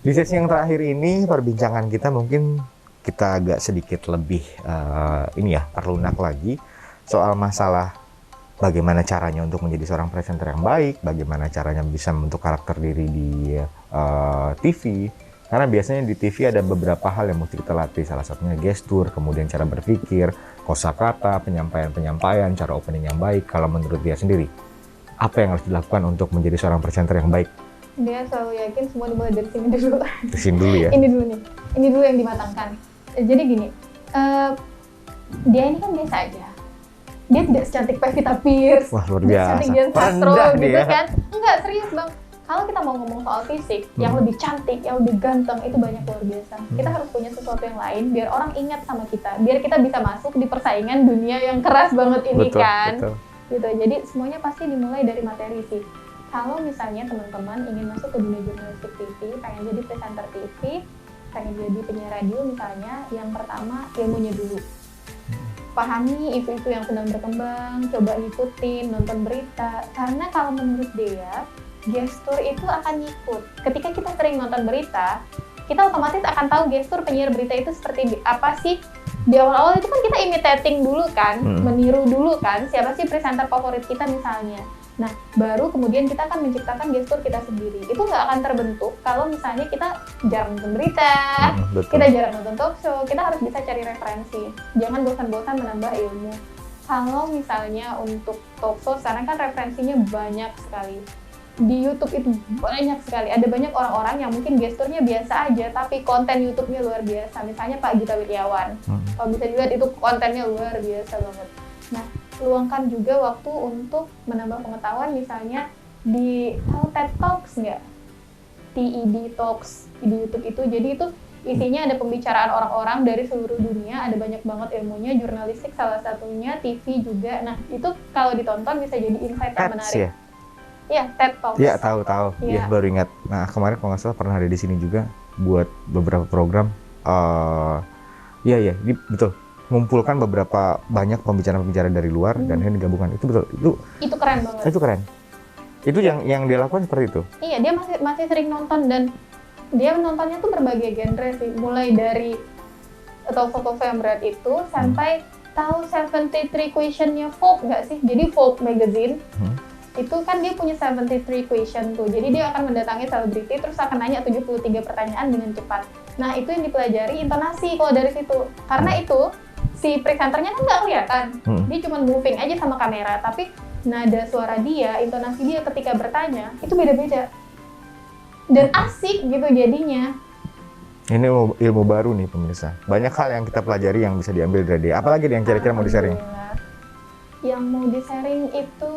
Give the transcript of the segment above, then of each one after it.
Di sesi yang terakhir ini perbincangan kita mungkin kita agak sedikit lebih perlunak lagi soal masalah bagaimana caranya untuk menjadi seorang presenter yang baik, bagaimana caranya bisa membentuk karakter diri di TV. Karena biasanya di TV ada beberapa hal yang mesti kita latih, salah satunya gestur, kemudian cara berpikir, kosakata, penyampaian, cara opening yang baik. Kalau menurut dia sendiri, apa yang harus dilakukan untuk menjadi seorang presenter yang baik? Dia selalu yakin semua dimulai dari sini dulu. Di sini dulu ya? Ini dulu nih, ini dulu yang dimatangkan. Jadi gini, dia ini kan biasa aja. Dia tidak secantik Pevita Pierce, wah luar biasa, secantik Dian Sastro gitu dia. kan. Enggak, serius Bang. Kalau kita mau ngomong soal fisik, yang lebih cantik, yang lebih ganteng, itu banyak luar biasa. Kita harus punya sesuatu yang lain, biar orang ingat sama kita. Biar kita bisa masuk di persaingan dunia yang keras banget ini kan. Betul. Gitu. Jadi semuanya pasti dimulai dari materi sih. Kalau misalnya teman-teman ingin masuk ke dunia jurnalistik TV, pengen jadi presenter TV, pengen jadi penyiar radio misalnya, yang pertama ilmunya dulu. Pahami isu-isu yang sedang berkembang, coba ngikutin, nonton berita. Karena kalau menurut dia, gestur itu akan ngikut. Ketika kita sering nonton berita, kita otomatis akan tahu gestur penyiar berita itu seperti apa sih. Di awal-awal itu kan kita imitating dulu kan, meniru dulu kan, siapa sih presenter favorit kita misalnya. Nah, baru kemudian kita akan menciptakan gestur kita sendiri. Itu nggak akan terbentuk kalau misalnya kita jarang nonton berita, kita jarang nonton talk show, kita harus bisa cari referensi. Jangan bosan-bosan menambah ilmu. Kalau misalnya untuk talk show, sekarang kan referensinya banyak sekali. Di YouTube itu banyak sekali. Ada banyak orang-orang yang mungkin gesturnya biasa aja, tapi konten YouTube-nya luar biasa. Misalnya Pak Gita Wirjawan. Kalau bisa dilihat itu kontennya luar biasa banget. Nah, luangkan juga waktu untuk menambah pengetahuan, misalnya di TED Talks nggak? TED Talks di YouTube itu. Jadi itu isinya ada pembicaraan orang-orang dari seluruh dunia, ada banyak banget ilmunya, jurnalistik salah satunya, TV juga. Nah, itu kalau ditonton bisa jadi insight yang menarik. Ya? Iya, TED Talks. Iya, tahu. Iya, baru ingat. Nah, kemarin kalau nggak salah pernah ada di sini juga buat beberapa program. Iya, betul. Mengumpulkan beberapa banyak pembicaraan-pembicaraan dari luar dan ini digabungkan. Itu betul. Itu keren banget. Itu keren. Itu yang dia lakukan seperti itu. Iya, dia masih sering nonton dan dia nontonnya tuh berbagai genre sih. Mulai dari talk-talk yang berat itu sampai tahu 73 question-nya Vogue nggak sih? Jadi Vogue magazine itu kan dia punya 73 question tuh. Jadi dia akan mendatangi selebriti terus akan nanya 73 pertanyaan dengan cepat. Nah, itu yang dipelajari intonasi kalau dari situ. Karena itu si presenternya kan nggak kelihatan. Dia cuma moving aja sama kamera, tapi nada suara dia, intonasi dia ketika bertanya itu beda-beda. Dan asik gitu jadinya. Ini ilmu baru nih pemirsa. Banyak hal yang kita pelajari yang bisa diambil dari dia. Apalagi yang kira-kira mau di-sharing? Yang mau di-sharing itu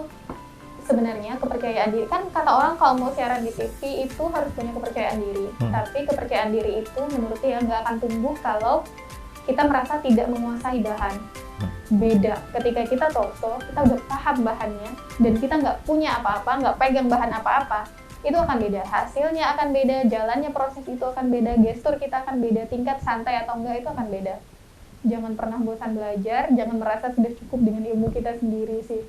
sebenarnya kepercayaan diri. Kan kata orang kalau mau siaran di TV itu harus punya kepercayaan diri. Tapi kepercayaan diri itu menurut dia nggak akan tumbuh kalau kita merasa tidak menguasai bahan. Beda ketika kita talk show, kita udah paham bahannya dan kita nggak punya apa-apa, nggak pegang bahan apa-apa, itu akan beda. Hasilnya akan beda, jalannya proses itu akan beda, gestur kita akan beda, tingkat santai atau enggak itu akan beda. Jangan pernah bosan belajar, jangan merasa sudah cukup dengan ilmu kita sendiri sih.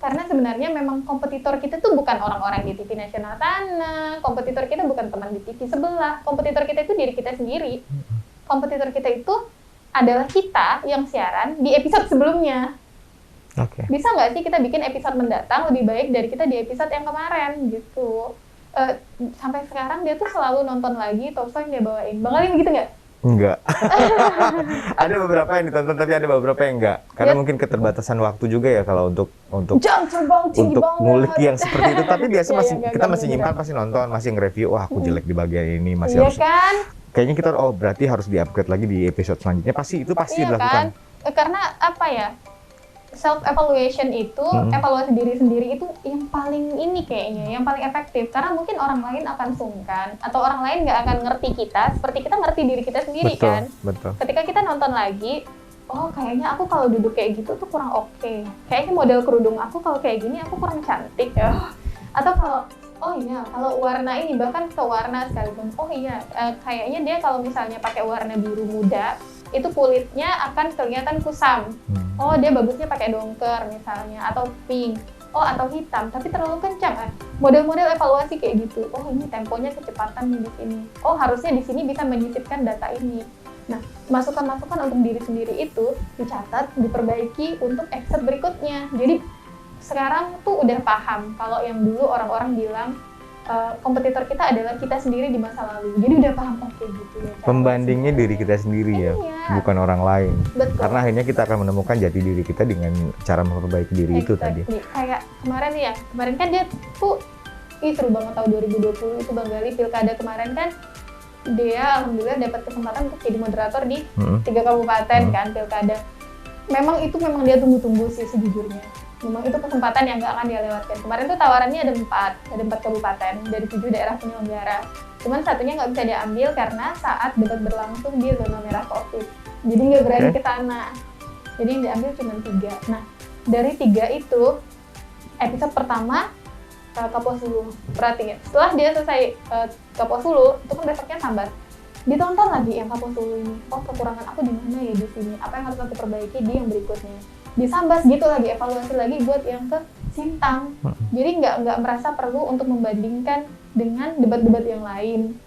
Karena sebenarnya memang kompetitor kita tuh bukan orang-orang di TV nasional sana, kompetitor kita bukan teman di TV sebelah, kompetitor kita itu diri kita sendiri. Kompetitor kita itu adalah kita yang siaran di episode sebelumnya. Bisa nggak sih kita bikin episode mendatang lebih baik dari kita di episode yang kemarin gitu. Sampai sekarang dia tuh selalu nonton lagi talk show yang dia bawain. Bang Ali begitu nggak? Enggak. Ada beberapa yang ditonton tapi ada beberapa yang enggak. Karena mungkin keterbatasan waktu juga ya kalau untuk jam terbang tinggi banget. ngulik yang seperti itu. Tapi biasa kita masih nyimpan, pasti nonton, masih nge-review. Wah, aku jelek di bagian ini, masih harus. Kan? Kayaknya kita berarti harus di-upgrade lagi di episode selanjutnya. Pasti dilakukan. Kan? Karena apa ya? Self evaluation itu, evaluasi diri sendiri itu yang paling ini kayaknya, yang paling efektif. Karena mungkin orang lain akan sungkan atau orang lain nggak akan ngerti kita seperti kita ngerti diri kita sendiri. Betul. Ketika kita nonton lagi, oh kayaknya aku kalau duduk kayak gitu tuh kurang oke. Kayaknya model kerudung aku kalau kayak gini aku kurang cantik ya. Atau kalau warna ini, bahkan ke warna sekalipun, kayaknya dia kalau misalnya pakai warna biru muda itu kulitnya akan kelihatan kusam. Oh, dia bagusnya pakai dongker misalnya atau pink. atau hitam tapi terlalu kencang kan. Model-model evaluasi kayak gitu. Oh, ini temponya kecepatan nih di sini. Oh, harusnya di sini bisa menyisipkan data ini. Nah, masukan-masukan untuk diri sendiri itu dicatat, diperbaiki untuk episode berikutnya. Jadi sekarang tuh udah paham kalau yang dulu orang-orang bilang kompetitor kita adalah kita sendiri di masa lalu. Jadi udah paham, oke gitu ya. Pembandingnya diri kita sendiri ya, Iya. bukan orang lain. Betul. Karena akhirnya kita akan menemukan jati diri kita dengan cara memperbaiki diri itu tadi. Exactly. Kayak kemarin nih ya, kemarin kan dia tuh seru banget tahun 2020 itu Bang Gali, pilkada kemarin kan dia alhamdulillah dapat kesempatan untuk jadi moderator di 3 kabupaten kan pilkada. Memang dia tunggu-tunggu sih sejujurnya. Memang itu kesempatan yang nggak akan dia lewatkan. Kemarin tuh tawarannya ada 4 kabupaten dari 7 daerah penyelenggara. Cuman satunya nggak bisa diambil karena saat debat berlangsung di zona merah COVID. Jadi nggak berani ke sana. Jadi yang diambil cuma 3. Nah, dari 3 itu episode pertama Kapuas Hulu. Perhatiin, setelah dia selesai Kapuas Hulu, itu kan besoknya sambat. Ditonton lagi yang Kapuas Hulu ini. Oh, kekurangan aku di mana ya di sini? Apa yang harus aku perbaiki di yang berikutnya? Disambas gitu lagi, evaluasi lagi buat yang ke Sintang. Jadi nggak merasa perlu untuk membandingkan dengan debat-debat yang lain.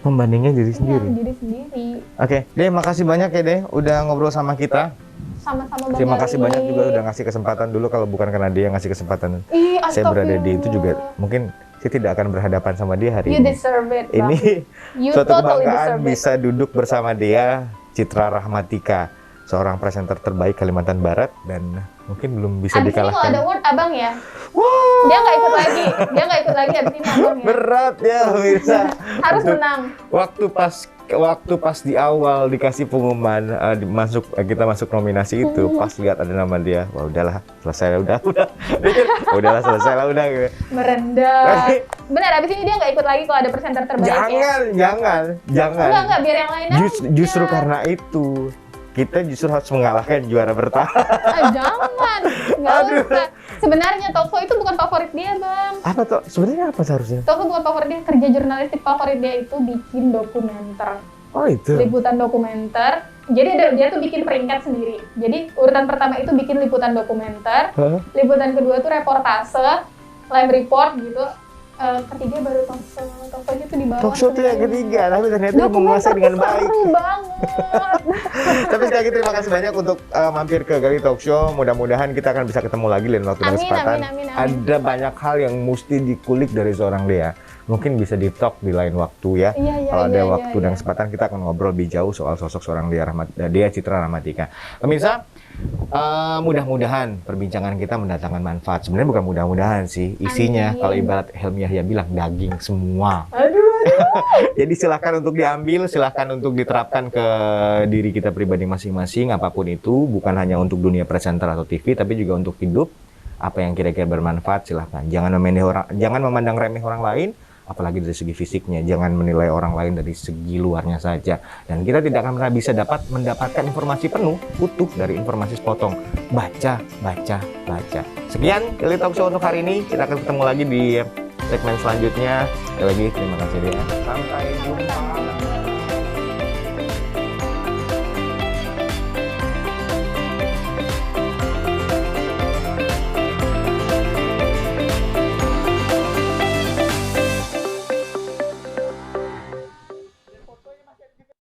Membandingnya diri Iya, sendiri. diri sendiri. Oke, Deh, makasih banyak ya Deh udah ngobrol sama kita. Sama-sama Bang Terima Gali. kasih banyak juga udah ngasih kesempatan dulu, kalau bukan karena dia yang ngasih kesempatan. Ih, Saya berada di itu juga, astagfirullah. mungkin saya tidak akan berhadapan sama dia hari You ini. deserve it, Bang. Ini You suatu totally kebanggaan deserve it. bisa duduk bersama dia, Citra Rahmatika, seorang presenter terbaik Kalimantan Barat, dan mungkin belum bisa Abis ini kalau ada dikalahkan. award abang ya. Dia nggak ikut lagi. Abis ini abang ya. Berat ya pemirsa. Harus Untuk menang. waktu pas di awal dikasih pengumuman kita masuk nominasi itu, pas lihat ada nama dia, wah udahlah selesai lah, udahlah selesai lah udah gitu. Merendah. Benar, abis ini dia nggak ikut lagi kalau ada presenter terbaik ya. Jangan. Enggak, biar yang lain aja. Justru karena itu kita justru harus mengalahkan juara bertahan. Jangan, nggak usah. Sebenarnya talkshow itu bukan favorit dia, Bang. Apa tuh? Sebenarnya apa seharusnya? Talkshow bukan favorit dia, kerja jurnalistik favorit dia itu bikin dokumenter. Oh itu. Liputan dokumenter. Jadi dia tuh bikin peringkat sendiri. Jadi urutan pertama itu bikin liputan dokumenter. Hah? Liputan kedua tuh reportase, live report gitu. Ketiga baru talkshow. Talkshow itu di bawah. Talkshow itu yang ketiga, tapi ternyata dia Dokumenter menguasai dengan tuh baik. seru banget. Tapi sekali lagi terima kasih banyak untuk mampir ke Gali Talk Show. Mudah-mudahan kita akan bisa ketemu lagi lain waktu dan Amin, kesempatan. amin. Ada banyak hal yang mesti dikulik dari seorang Dea. Mungkin bisa di-talk di lain waktu ya. Iya, Kalau ada iya, waktu dan kesempatan, kita akan ngobrol lebih jauh soal sosok seorang Dea Citra Rahmatika. Pemirsa, mudah-mudahan perbincangan kita mendatangkan manfaat. Sebenarnya bukan mudah-mudahan sih, isinya Amin. kalau ibarat Helmi Yahya bilang daging semua. Aduh. Jadi silahkan untuk diambil, silahkan untuk diterapkan ke diri kita pribadi masing-masing, apapun itu, bukan hanya untuk dunia presenter atau TV, tapi juga untuk hidup. Apa yang kira-kira bermanfaat, silahkan. Jangan memandang remeh orang lain, apalagi dari segi fisiknya. Jangan menilai orang lain dari segi luarnya saja. Dan kita tidak akan pernah bisa mendapatkan informasi penuh, utuh dari informasi sepotong. Baca. Sekian Gali Talk Show untuk hari ini. Kita akan ketemu lagi di segmen selanjutnya. Sekali lagi terima kasih Dea. Sampai jumpa.